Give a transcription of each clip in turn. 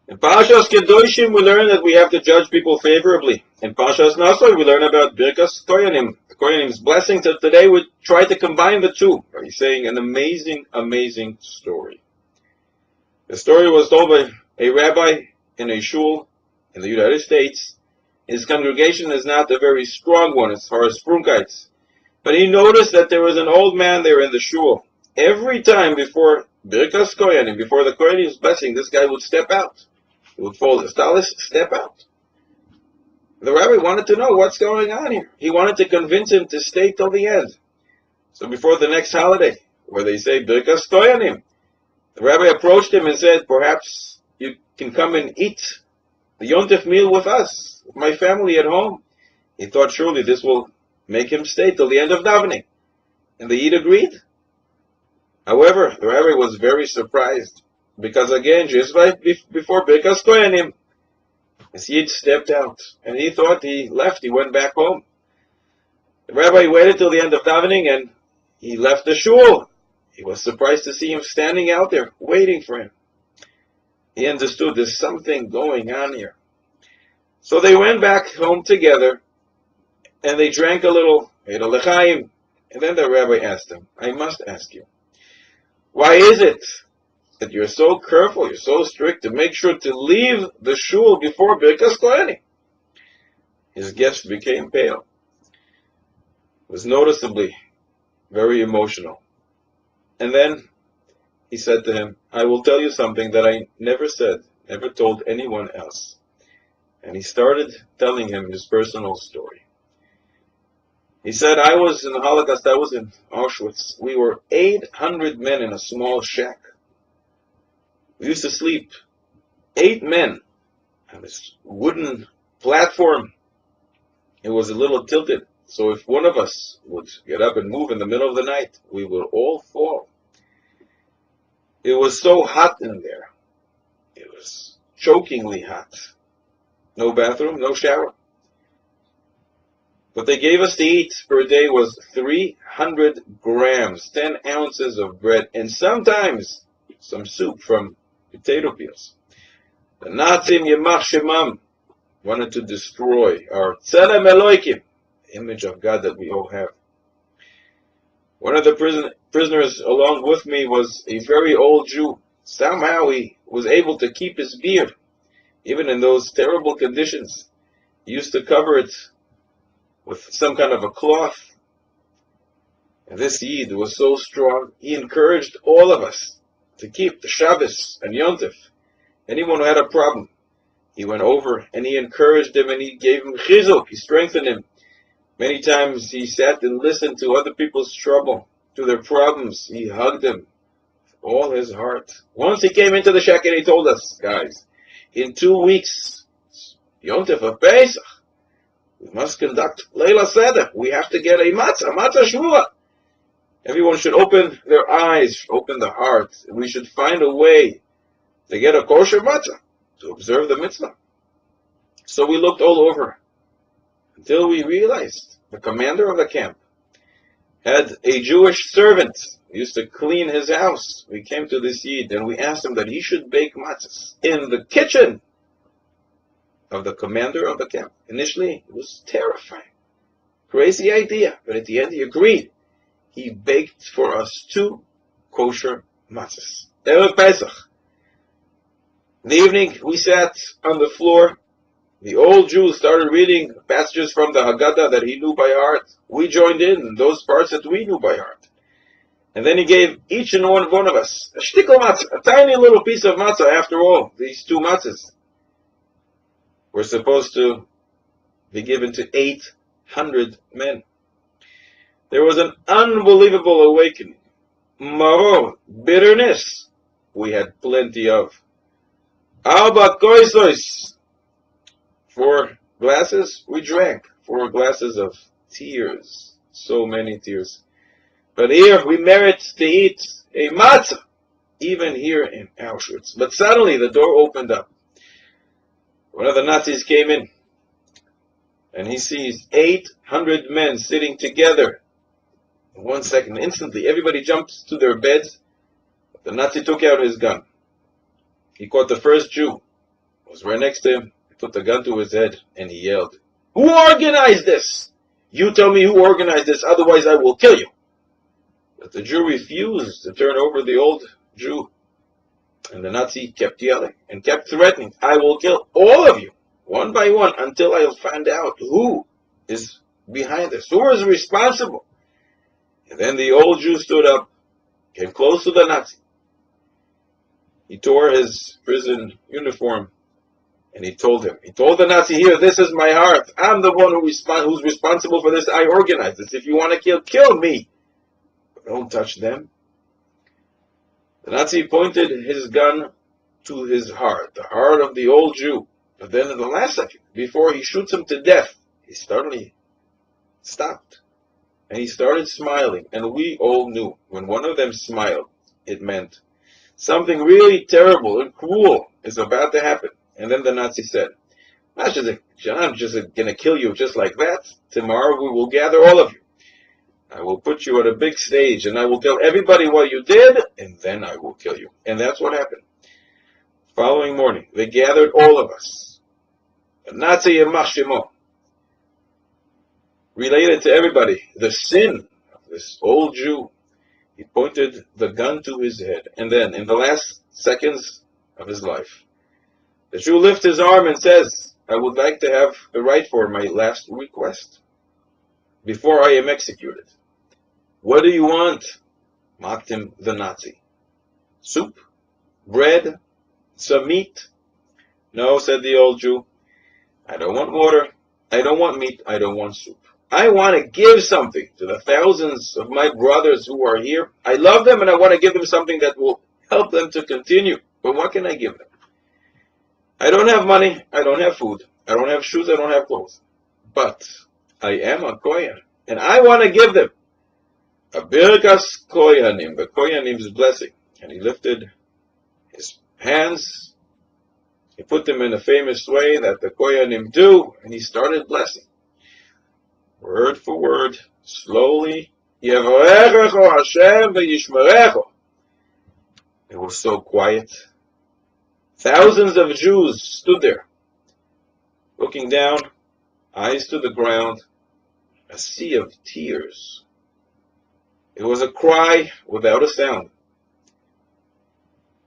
In Parashas Kedoshim, we learn that we have to judge people favorably. In Parashas Naso, we learn about Birkas Cohanim, the Cohanim's blessings. So today we try to combine the two by saying an amazing, amazing story. The story was told by a rabbi in a shul in the United States. His congregation is not a very strong one as far as Sprunkites. But he noticed that there was an old man there in the shul. Every time before Birkas Cohanim, before the Cohanim's blessing, this guy would step out. He would fold his talis, step out. The rabbi wanted to know what's going on here. He wanted to convince him to stay till the end. So before the next holiday, where they say Birkas Cohanim, the rabbi approached him and said, perhaps you can come and eat the Yontif meal with us, with my family at home. He thought surely this will make him stay till the end of davening. And the Yid agreed. However, the rabbi was very surprised, because again, just like before Birkas Cohanim, this Yid stepped out, and he thought he left, he went back home. The rabbi waited till the end of davening, and he left the shul. He was surprised to see him standing out there, waiting for him. He understood there's something going on here. So they went back home together, and they drank a little, ate a l'chaim, and then the rabbi asked him, I must ask you, why is it that you're so careful, you're so strict to make sure to leave the shul before Birkas Cohanim? His guest became pale. Was noticeably very emotional. And then he said to him, I will tell you something that I never said, never told anyone else. And he started telling him his personal story. He said, I was in the Holocaust, I was in Auschwitz. We were 800 men in a small shack. We used to sleep 8 men on this wooden platform. It was a little tilted, so if one of us would get up and move in the middle of the night, we would all fall. It was so hot in there. It was chokingly hot. No bathroom, no shower. What they gave us to eat per day was 300 grams, 10 ounces of bread, and sometimes some soup from potato peels. The Nazim, Yemach Shemam, wanted to destroy our Tzelem Eloikim, image of God that we all have. One of the prisoners along with me was a very old Jew. Somehow he was able to keep his beard, even in those terrible conditions. He used to cover it with some kind of a cloth. And this Yid was so strong, he encouraged all of us to keep the Shabbos and Yontif. Anyone who had a problem, he went over and he encouraged him and he gave him chizuk, he strengthened him. Many times he sat and listened to other people's trouble, to their problems. He hugged them with all his heart. Once he came into the shack and he told us, guys, in 2 weeks, Yontif of Pesach, we must conduct Leila Seder. We have to get a matzah shvua. Everyone should open their eyes, open their heart. We should find a way to get a kosher matzah, to observe the mitzvah. So we looked all over until we realized the commander of the camp had a Jewish servant who used to clean his house. We came to this Yid and we asked him that he should bake matzahs in the kitchen of the commander of the camp. Initially, it was terrifying. Crazy idea. But at the end, he agreed. He baked for us 2 kosher matzahs. Erev Pesach. In the evening, we sat on the floor. The old Jew started reading passages from the Haggadah that he knew by heart. We joined in those parts that we knew by heart. And then he gave each and one of us a shtickle matzah, a tiny little piece of matzah. After all, these 2 matzahs were supposed to be given to 800 men. There was an unbelievable awakening. Maror, bitterness, we had plenty of. Arba koisos, 4 glasses, we drank. 4 glasses of tears, so many tears. But here we merit to eat a matzah, even here in Auschwitz. But suddenly the door opened up. One of the Nazis came in, and he sees 800 men sitting together. In 1 second, instantly, everybody jumps to their beds. The Nazi took out his gun. He caught the first Jew. was right next to him. He put the gun to his head and he yelled, "Who organized this? You tell me who organized this, otherwise I will kill you." But the Jew refused to turn over the old Jew. And the Nazi kept yelling and kept threatening, "I will kill all of you, one by one, until I find out who is behind this, who is responsible." And then the old Jew stood up, came close to the Nazi. He tore his prison uniform and he told the Nazi, "Here, this is my heart. I'm the one who's responsible for this. I organized this. If you want to kill me. But don't touch them." The Nazi pointed his gun to his heart, the heart of the old Jew. But then in the last second, before he shoots him to death, he suddenly stopped. And he started smiling. And we all knew when one of them smiled, it meant something really terrible and cruel is about to happen. And then the Nazi said, I'm just going to kill you just like that. Tomorrow we will gather all of you. I will put you on a big stage and I will tell everybody what you did, and then I will kill you. And that's what happened. Following morning, they gathered all of us. The Nazi Yemach related to everybody the sin of this old Jew. He pointed the gun to his head, and then, in the last seconds of his life, the Jew lifts his arm and says, I would like to have the right for my last request before I am executed. What do you want? Mocked him the Nazi. Soup? Bread? Some meat? No, said the old Jew. I don't want water. I don't want meat. I don't want soup. I want to give something to the thousands of my brothers who are here. I love them and I want to give them something that will help them to continue. But what can I give them? I don't have money. I don't have food. I don't have shoes. I don't have clothes. But I am a Kohen. And I want to give them a Birkas Kohanim, the Kohanim's blessing. And he lifted his hands. He put them in a famous way that the Kohanim do. And he started blessing. Word for word, slowly. Yevorechecho Hashem v'yishmerecho. It was so quiet. Thousands of Jews stood there, looking down, eyes to the ground, a sea of tears. It was a cry without a sound.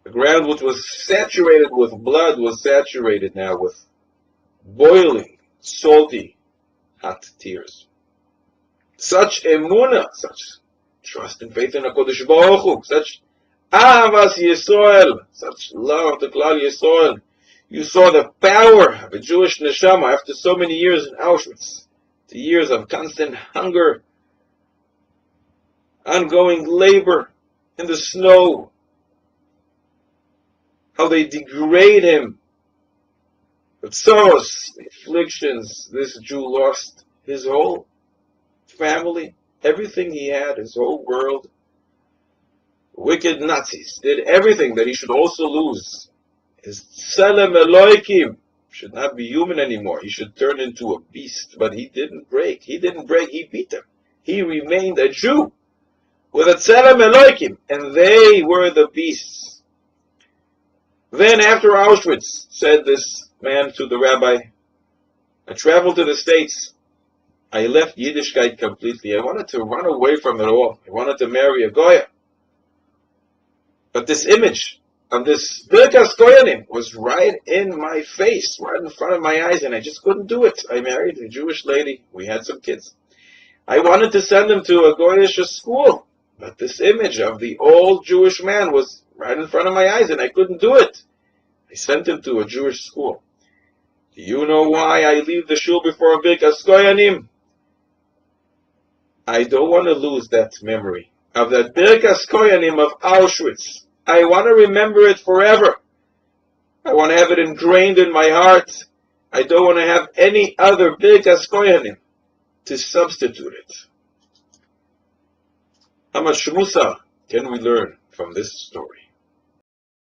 The ground, which was saturated with blood, was saturated now with boiling, salty, hot tears. Such emunah, such trust and faith in HaKadosh Baruch Hu, such Ahavas Yisrael, such love to Klal Yisrael. You saw the power of a Jewish neshama after so many years in Auschwitz, the years of constant hunger, ongoing labor in the snow, how they degrade him. But sorrows, afflictions, this Jew lost his whole family, everything he had, his whole world. Wicked Nazis did everything that he should also lose. His Tselem Eloikim should not be human anymore. He should turn into a beast. But he didn't break. He beat them. He remained a Jew with a Tselem Eloikim, and they were the beasts. Then after Auschwitz, said this man to the rabbi, I traveled to the States. I left Yiddishkeit completely. I wanted to run away from it all. I wanted to marry a Goya. But this image of this Birkas Kohanim was right in my face, right in front of my eyes, and I just couldn't do it. I married a Jewish lady. We had some kids. I wanted to send them to a Goyish school, but this image of the old Jewish man was right in front of my eyes, and I couldn't do it. I sent him to a Jewish school. Do you know why I leave the shul before a Birkas Kohanim? I don't want to lose that memory of that Birkas Kohanim of Auschwitz. I want to remember it forever. I want to have it ingrained in my heart. I don't want to have any other Birkas Kohanim to substitute it. How much Musar can we learn from this story?